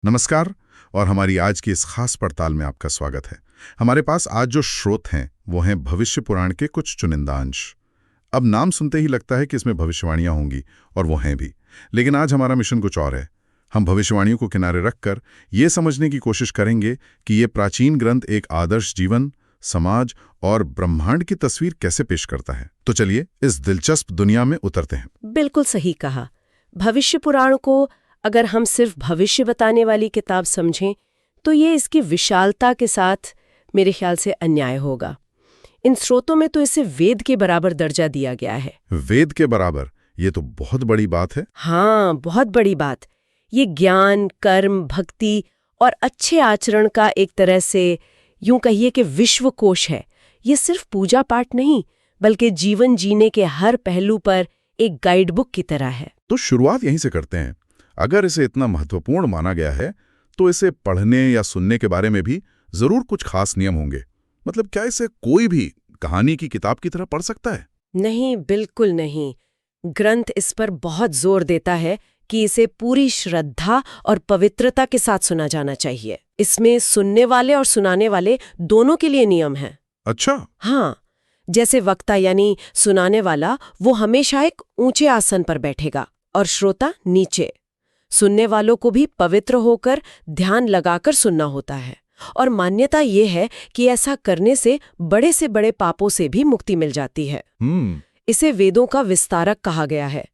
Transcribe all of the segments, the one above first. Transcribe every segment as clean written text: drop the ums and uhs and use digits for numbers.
नमस्कार। और हमारी आज की इस खास पड़ताल में आपका स्वागत है। हमारे पास आज जो स्रोत हैं वो हैं भविष्य पुराण के कुछ चुनिंदा अंश। अब नाम सुनते ही लगता है कि इसमें भविष्यवाणियां होंगी, और वो हैं भी। लेकिन आज हमारा मिशन कुछ और है। हम भविष्यवाणियों को किनारे रखकर ये समझने की कोशिश करेंगे कि ये प्राचीन ग्रंथ एक आदर्श जीवन, समाज और ब्रह्मांड की तस्वीर कैसे पेश करता है। तो चलिए इस दिलचस्प दुनिया में उतरते हैं। बिल्कुल सही कहा। भविष्य पुराण को अगर हम सिर्फ भविष्य बताने वाली किताब समझें तो ये इसकी विशालता के साथ मेरे ख्याल से अन्याय होगा। इन स्रोतों में तो इसे वेद के बराबर दर्जा दिया गया है। वेद के बराबर? ये तो बहुत बड़ी बात है। हाँ, बहुत बड़ी बात। ये ज्ञान, कर्म, भक्ति और अच्छे आचरण का एक तरह से यूं कहिए कि विश्वकोश है। ये सिर्फ पूजा पाठ नहीं, बल्कि जीवन जीने के हर पहलू पर एक गाइड बुक की तरह है। तो शुरुआत यहीं से करते हैं। अगर इसे इतना महत्वपूर्ण माना गया है तो इसे पढ़ने या सुनने के बारे में भी जरूर कुछ खास नियम होंगे। मतलब क्या इसे कोई भी कहानी की किताब की तरह पढ़ सकता है? नहीं, बिल्कुल नहीं। ग्रंथ इस पर बहुत जोर देता है कि इसे पूरी श्रद्धा और पवित्रता के साथ सुना जाना चाहिए। इसमें सुनने वाले और सुनाने वाले दोनों के लिए नियम हैं। अच्छा। हाँ, जैसे वक्ता यानी सुनाने वाला वो हमेशा एक ऊंचे आसन पर बैठेगा और श्रोता नीचे। सुनने वालों को भी पवित्र होकर ध्यान लगाकर सुनना होता है, और मान्यता ये है कि ऐसा करने से बड़े पापों से भी मुक्ति मिल जाती है। इसे वेदों का विस्तारक कहा गया है।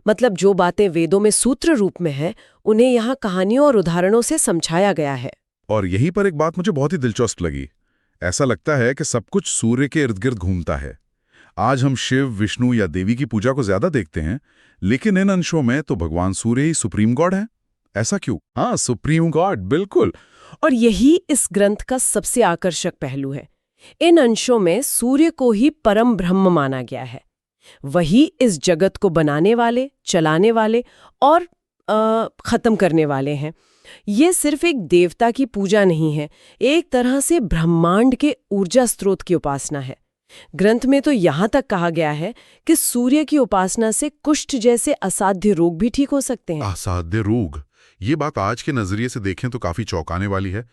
मतलब जो बातें वेदों में सूत्र रूप में हैं, उन्हें यहाँ कहानियों और उदाहरणों से समझाया गया है। और यहीं पर एक बात मुझे बहुत ही दिलचस्प लगी। ऐसा लगता है कि सब कुछ सूर्य के इर्द गिर्द घूमता है। आज हम शिव, विष्णु या देवी की पूजा को ज्यादा देखते हैं, लेकिन इन अंशों में तो भगवान सूर्य ही सुप्रीम गॉड है। ऐसा क्यों? हाँ, सुप्रीम गॉड, बिल्कुल। और यही इस ग्रंथ का सबसे आकर्षक पहलू है। इन अंशों में सूर्य को ही परम ब्रह्म माना गया है। वही इस जगत को बनाने वाले, चलाने वाले और खत्म करने वाले हैं। ये सिर्फ एक देवता की पूजा नहीं है, एक तरह से ब्रह्मांड के ऊर्जा स्रोत की उपासना है। ग्रंथ में तो यहाँ तक कहा गया है कि सूर्य की उपासना से कुष्ठ जैसे असाध्य रोग भी ठीक हो सकते हैं। असाध्य रोग? ये बात आज के नजरिए से देखें तो काफी चौंकाने वाली है।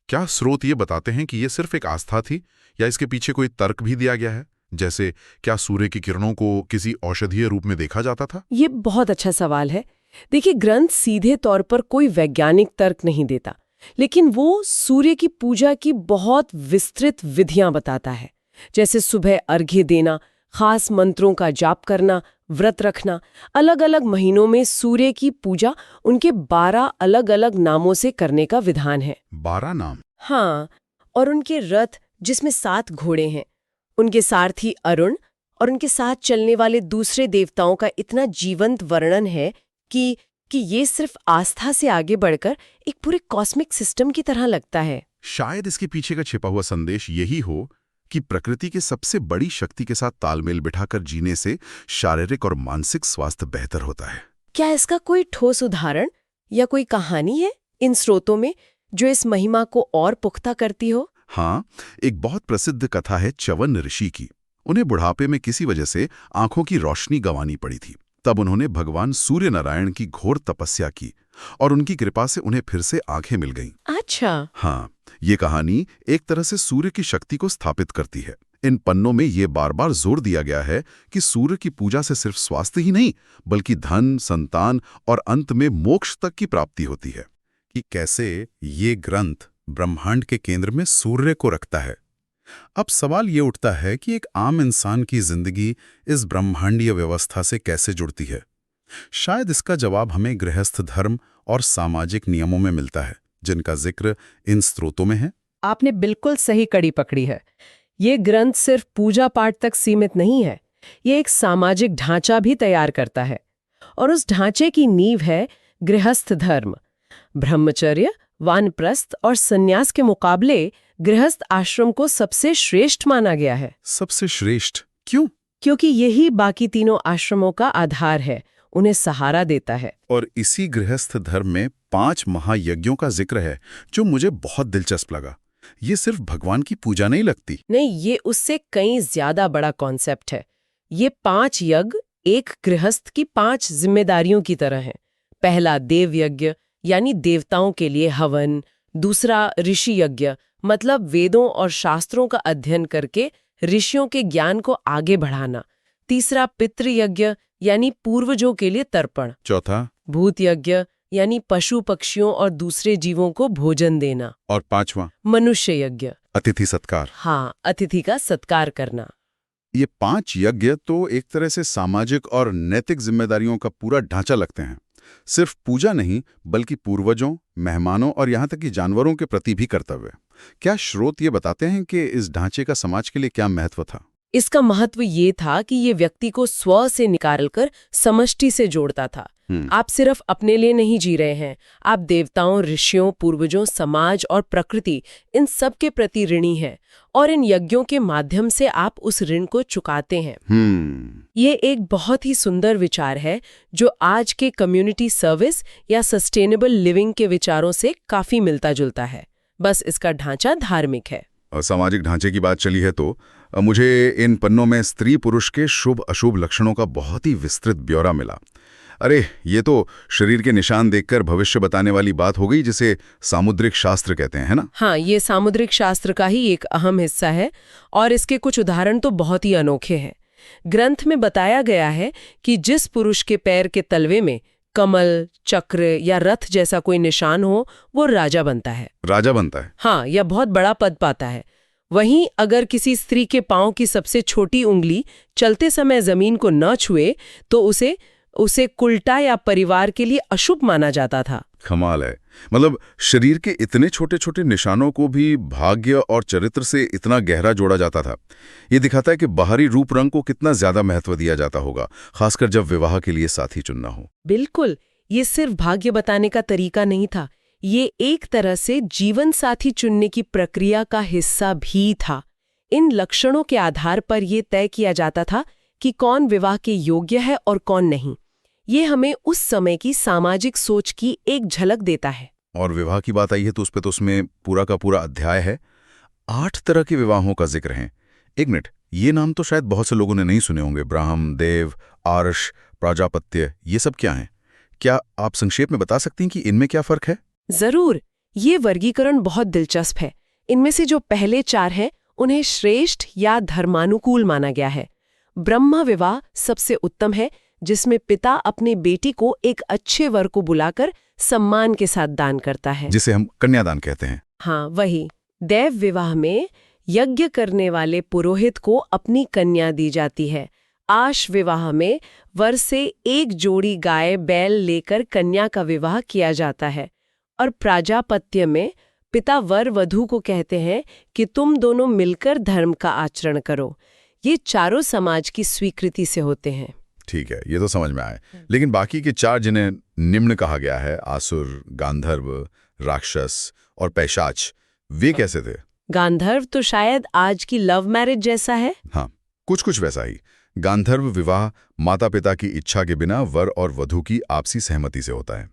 क्या स्रोत ये बताते हैं कि ये सिर्फ एक आस्था थी, या इसके पीछे कोई तर्क भी दिया गया है? जैसे क्या सूर्य की किरणों को किसी औषधीय रूप में देखा जाता था? ये बहुत अच्छा सवाल है। देखिए, ग्रंथ सीधे तौर पर कोई वैज्ञानिक तर्क नहीं देता, लेकिन वो सूर्य की पूजा की बहुत विस्तृत विधियां बताता है। जैसे सुबह अर्घ्य देना, खास मंत्रों का जाप करना, व्रत रखना। अलग अलग महीनों में सूर्य की पूजा उनके 12 अलग अलग नामों से करने का विधान है। 12 नाम? हाँ, और उनके रथ जिसमें 7 घोड़े हैं, उनके सारथी अरुण और उनके साथ चलने वाले दूसरे देवताओं का इतना जीवंत वर्णन है कि ये सिर्फ आस्था से आगे बढ़कर एक पूरे कॉस्मिक सिस्टम की तरह लगता है। शायद इसके पीछे का छिपा हुआ संदेश यही हो कि प्रकृति के सबसे बड़ी शक्ति के साथ तालमेल बिठाकर जीने से शारीरिक और मानसिक स्वास्थ्य बेहतर होता है। क्या इसका कोई ठोस उदाहरण या कोई कहानी है इन स्रोतों में जो इस महिमा को और पुख्ता करती हो? हाँ, एक बहुत प्रसिद्ध कथा है च्यवन ऋषि की। उन्हें बुढ़ापे में किसी वजह से आंखों की रोशनी गंवानी पड़ी थी। तब उन्होंने भगवान सूर्य नारायण की घोर तपस्या की और उनकी कृपा से उन्हें फिर से आंखें मिल गईं। अच्छा। हाँ, ये कहानी एक तरह से सूर्य की शक्ति को स्थापित करती है। इन पन्नों में ये बार बार जोर दिया गया है कि सूर्य की पूजा से सिर्फ स्वास्थ्य ही नहीं, बल्कि धन, संतान और अंत में मोक्ष तक की प्राप्ति होती है। कि कैसे ये ग्रंथ ब्रह्मांड के केंद्र में सूर्य को रखता है। अब सवाल ये उठता है कि एक आम इंसान की जिंदगी इस ब्रह्मांडीय व्यवस्था से कैसे जुड़ती है। शायद इसका जवाब हमें गृहस्थ धर्म और सामाजिक नियमों में मिलता है, जिनका जिक्र इन स्रोतों में है। आपने बिल्कुल सही कड़ी पकड़ी है। ये ग्रंथ सिर्फ पूजा पाठ तक सीमित नहीं है, ये एक सामाजिक ढांचा भी तैयार करता है, और उस ढांचे की नींव है गृहस्थ धर्म। ब्रह्मचर्य, वानप्रस्थ और संन्यास के मुकाबले गृहस्थ आश्रम को सबसे श्रेष्ठ माना गया है। सबसे श्रेष्ठ क्यों? क्योंकि यही बाकी तीनों आश्रमों का आधार है, उन्हें सहारा देता है। और इसी गृहस्थ धर्म में 5 महायज्ञों का जिक्र है, जो मुझे बहुत दिलचस्प लगा। ये सिर्फ भगवान की पूजा नहीं लगती। नहीं, ये उससे कहीं ज्यादा बड़ा कॉन्सेप्ट है। ये 5 यज्ञ एक गृहस्थ की 5 जिम्मेदारियों की तरह हैं। पहला देव यज्ञ, यानी देवताओं के लिए हवन, दूसरा ऋषि यज्ञ मतलब वेदों और शास्त्रों का अध्ययन करके ऋषियों के ज्ञान को आगे बढ़ाना, तीसरा पितृयज्ञ यानी पूर्वजों के लिए तर्पण, चौथा भूत यज्ञ यानी पशु पक्षियों और दूसरे जीवों को भोजन देना, और पांचवा मनुष्य यज्ञ, अतिथि सत्कार। हाँ, अतिथि का सत्कार करना। ये 5 यज्ञ तो एक तरह से सामाजिक और नैतिक जिम्मेदारियों का पूरा ढांचा लगते हैं। सिर्फ पूजा नहीं बल्कि पूर्वजों, मेहमानों और यहाँ तक कि जानवरों के प्रति भी कर्तव्य। क्या स्रोत ये बताते हैं कि इस ढांचे का समाज के लिए क्या महत्व था? इसका महत्व ये था कि ये व्यक्ति को स्व से निकालकर समष्टि से जोड़ता था। आप सिर्फ अपने लिए नहीं जी रहे हैं, आप देवताओं, ऋषियों, पूर्वजों, समाज और प्रकृति इन सब के प्रति ऋणी हैं और इन यज्ञों के माध्यम से आप उस ऋण को चुकाते हैं। ये एक बहुत ही सुंदर विचार है जो आज के कम्युनिटी सर्विस या सस्टेनेबल लिविंग के विचारों से काफी मिलता जुलता है, बस इसका ढांचा धार्मिक है। सामाजिक ढांचे की बात चली है तो मुझे इन पन्नों में स्त्री पुरुष के शुभ अशुभ लक्षणों का बहुत ही विस्तृत ब्यौरा मिला। अरे ये तो शरीर के निशान देखकर भविष्य बताने वाली बात हो गई, जिसे सामुद्रिक शास्त्र कहते हैं, है ना? हाँ, ये सामुद्रिक शास्त्र का ही एक अहम हिस्सा है और इसके कुछ उदाहरण तो बहुत ही अनोखे हैं। ग्रंथ में बताया गया है कि जिस पुरुष के पैर के तलवे में कमल, चक्र या रथ जैसा कोई निशान हो वो राजा बनता है। राजा बनता है? हाँ, या बहुत बड़ा पद पाता है। वहीं अगर किसी स्त्री के पांव की सबसे छोटी उंगली चलते समय जमीन को न छुए तो उसे कुल्टा या परिवार के लिए अशुभ माना जाता था। कमाल है। मतलब शरीर के इतने छोटे छोटे निशानों को भी भाग्य और चरित्र से इतना गहरा जोड़ा जाता था। ये दिखाता है कि बाहरी रूप रंग को कितना ज्यादा महत्व दिया जाता होगा, खासकर जब विवाह के लिए साथी चुनना हो। बिल्कुल, ये सिर्फ भाग्य बताने का तरीका नहीं था, ये एक तरह से जीवन साथी चुनने की प्रक्रिया का हिस्सा भी था। इन लक्षणों के आधार पर यह तय किया जाता था कि कौन विवाह के योग्य है और कौन नहीं। ये हमें उस समय की सामाजिक सोच की एक झलक देता है। और विवाह की बात आई है तो उसमें पूरा का पूरा अध्याय है। 8 तरह के विवाहों का जिक्र है। एक मिनट, ये नाम तो शायद बहुत से लोगों ने नहीं सुने होंगे। ब्राह्म, देव, आर्ष, प्राजापत्य, ये सब क्या हैं? क्या आप संक्षेप में बता सकती हैं कि इनमें क्या फर्क है? जरूर, ये वर्गीकरण बहुत दिलचस्प है। इनमें से जो पहले 4 हैं उन्हें श्रेष्ठ या धर्मानुकूल माना गया है। ब्रह्म विवाह सबसे उत्तम है, जिसमें पिता अपने बेटी को एक अच्छे वर को बुलाकर सम्मान के साथ दान करता है, जिसे हम कन्यादान कहते हैं। हाँ, वही। देव विवाह में यज्ञ करने वाले पुरोहित को अपनी कन्या दी जाती है। आश विवाह में वर से एक जोड़ी गाय बैल लेकर कन्या का विवाह किया जाता है। और प्राजापत्य में पिता वर वधू को कहते हैं कि तुम दोनों मिलकर धर्म का आचरण करो। ये चारों समाज की स्वीकृति से होते हैं। ठीक है, ये तो समझ में आए। लेकिन बाकी के 4 जिन्हें निम्न कहा गया है, आसुर, गांधर्व, राक्षस और पैशाच, वे कैसे थे? गांधर्व तो शायद आज की लव मैरिज जैसा है। हाँ, कुछ वैसा ही। गांधर्व विवाह माता पिता की इच्छा के बिना वर और वधू की आपसी सहमति से होता है।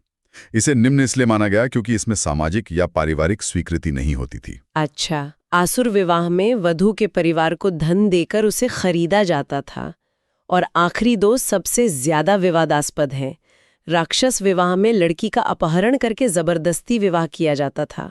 इसे निम्न इसलिए माना गया क्योंकि इसमें सामाजिक या पारिवारिक स्वीकृति नहीं होती थी। अच्छा, आसुर विवाह में वधू के परिवार को धन देकर उसे खरीदा जाता था। और आखिरी 2 सबसे ज्यादा विवादास्पद हैं। राक्षस विवाह में लड़की का अपहरण करके जबरदस्ती विवाह किया जाता था।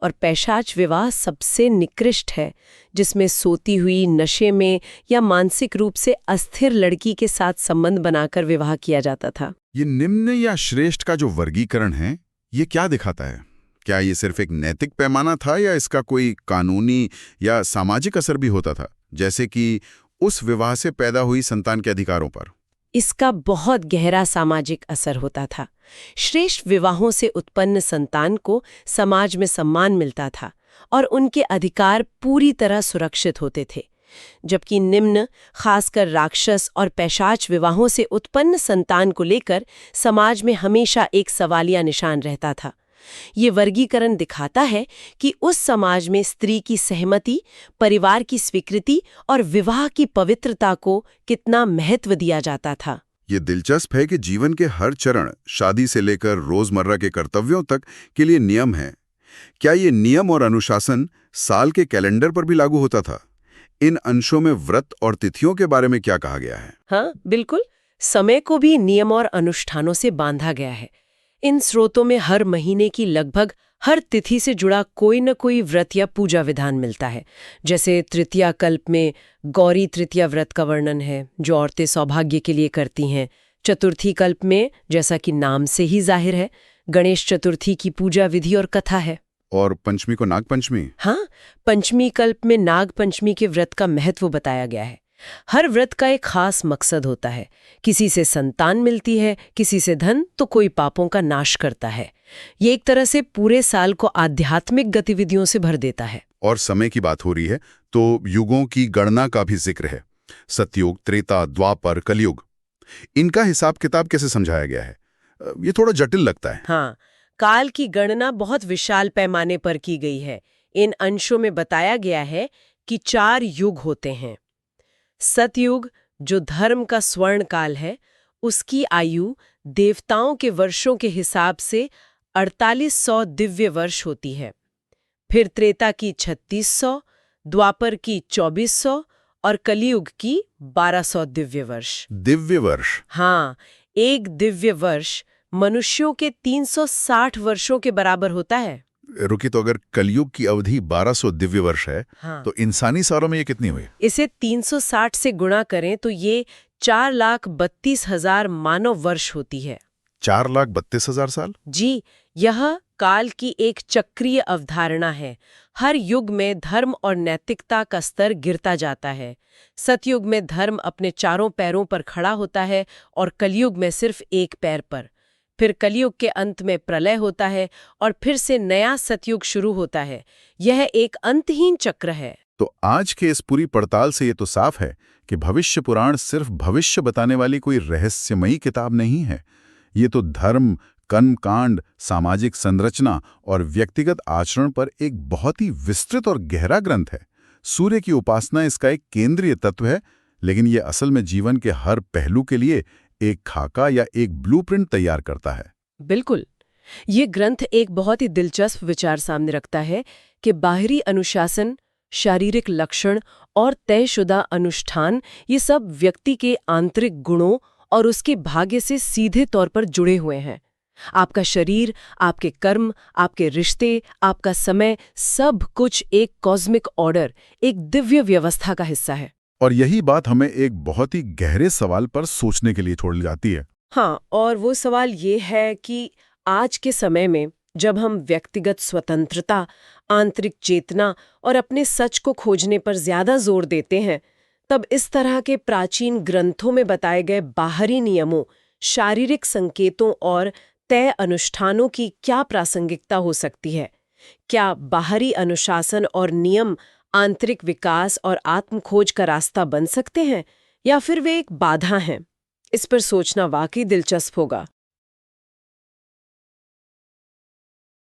और पैशाच विवाह सबसे निकृष्ट है, जिसमें सोती हुई, नशे में या मानसिक रूप से अस्थिर लड़की के साथ संबंध बनाकर विवाह किया जाता था। ये निम्न या श्रेष्ठ का जो वर्गीकरण है, ये क्या दिखाता है? क्या ये सिर्फ एक नैतिक पैमाना था या इसका कोई कानूनी या सामाजिक असर भी होता था, जैसे कि उस विवाह से पैदा हुई संतान के अधिकारों पर? इसका बहुत गहरा सामाजिक असर होता था। श्रेष्ठ विवाहों से उत्पन्न संतान को समाज में सम्मान मिलता था और उनके अधिकार पूरी तरह सुरक्षित होते थे, जबकि निम्न, खासकर राक्षस और पैशाच विवाहों से उत्पन्न संतान को लेकर समाज में हमेशा एक सवालिया निशान रहता था। ये वर्गीकरण दिखाता है कि उस समाज में स्त्री की सहमति, परिवार की स्वीकृति और विवाह की पवित्रता को कितना महत्व दिया जाता था। ये दिलचस्प है कि जीवन के हर चरण, शादी से लेकर रोजमर्रा के कर्तव्यों तक के लिए नियम हैं। क्या ये नियम और अनुशासन साल के कैलेंडर पर भी लागू होता था? इन अंशों में व्रत और तिथियों के बारे में क्या कहा गया है? हाँ, बिल्कुल। समय को भी नियम और अनुष्ठानों से बांधा गया है। इन स्रोतों में हर महीने की लगभग हर तिथि से जुड़ा कोई न कोई व्रत या पूजा विधान मिलता है। जैसे तृतीया कल्प में गौरी तृतीया व्रत का वर्णन है, जो औरतें सौभाग्य के लिए करती हैं। चतुर्थी कल्प में, जैसा कि नाम से ही जाहिर है, गणेश चतुर्थी की पूजा विधि और कथा है। और पंचमी को नाग पंचमी। हाँ, पंचमी कल्प में नाग पंचमी के व्रत का महत्व बताया गया है। हर व्रत का एक खास मकसद होता है। किसी से संतान मिलती है, किसी से धन, तो कोई पापों का नाश करता है। ये एक तरह से पूरे साल को आध्यात्मिक गतिविधियों से भर देता है। और समय की बात हो रही है तो युगों की गणना का भी जिक्र है। सतयुग, त्रेता, द्वापर, कलयुग, इनका हिसाब किताब कैसे समझाया गया है? ये थोड़ा जटिल लगता है। हाँ, काल की गणना बहुत विशाल पैमाने पर की गई है। इन अंशों में बताया गया है कि 4 युग होते हैं। सतयुग, जो धर्म का स्वर्ण काल है, उसकी आयु देवताओं के वर्षों के हिसाब से 4800 दिव्य वर्ष होती है। फिर त्रेता की 3600, द्वापर की 2400 और कलियुग की 1200 दिव्य वर्ष। दिव्य वर्ष? हाँ, एक दिव्य वर्ष मनुष्यों के 360 वर्षों के बराबर होता है। रुकी, तो अगर कलयुग की अवधि 1200 दिव्य वर्ष है, हाँ, तो इंसानी सालों में ये कितनी हुई? इसे 360 से गुणा करें तो ये 4,32,000 मानव वर्ष होती है। 4,32,000 साल? जी, यह काल की एक चक्रीय अवधारणा है। हर युग में धर्म और नैतिकता का स्तर गिरता जाता है। सतयुग में धर्म अपने चारों पैरों पर खड़ा होता है और कलयुग में सिर्फ एक पैर पर। फिर कलयुग के अंत में प्रलय होता है और फिर से नया सतयुग शुरू होता है। यह एक अंतहीन चक्र है। तो आज के इस पूरी पड़ताल से ये तो साफ है कि भविष्य पुराण सिर्फ भविष्य बताने वाली कोई रहस्यमयी किताब नहीं है। ये तो धर्म, कर्मकांड, सामाजिक संरचना और व्यक्तिगत आचरण पर एक बहुत ही विस्तृत और गहरा ग्रंथ है। सूर्य की उपासना इसका एक केंद्रीय तत्व है, लेकिन ये असल में जीवन के हर पहलू के लिए एक खाका या एक ब्लूप्रिंट तैयार करता है। बिल्कुल। ये ग्रंथ एक बहुत ही दिलचस्प विचार सामने रखता है कि बाहरी अनुशासन, शारीरिक लक्षण और तयशुदा अनुष्ठान, ये सब व्यक्ति के आंतरिक गुणों और उसके भाग्य से सीधे तौर पर जुड़े हुए हैं। आपका शरीर, आपके कर्म, आपके रिश्ते, आपका समय, सब कुछ एक कॉस्मिक ऑर्डर, एक दिव्य व्यवस्था का हिस्सा है। और यही बात हमें एक बहुत ही गहरे सवाल पर सोचने के लिए छोड़ जाती है। हाँ, और वो सवाल ये है कि आज के समय में जब हम व्यक्तिगत स्वतंत्रता, आंतरिक चेतना और अपने सच को खोजने पर ज्यादा जोर देते हैं, तब इस तरह के प्राचीन ग्रंथों में बताए गए बाहरी नियमों, शारीरिक संकेतों और तय अनुष्ठानों की क्या प्रासंगिकता हो सकती है? क्या बाहरी अनुशासन और नियम आंतरिक विकास और आत्मखोज का रास्ता बन सकते हैं, या फिर वे एक बाधा हैं? इस पर सोचना वाकई दिलचस्प होगा।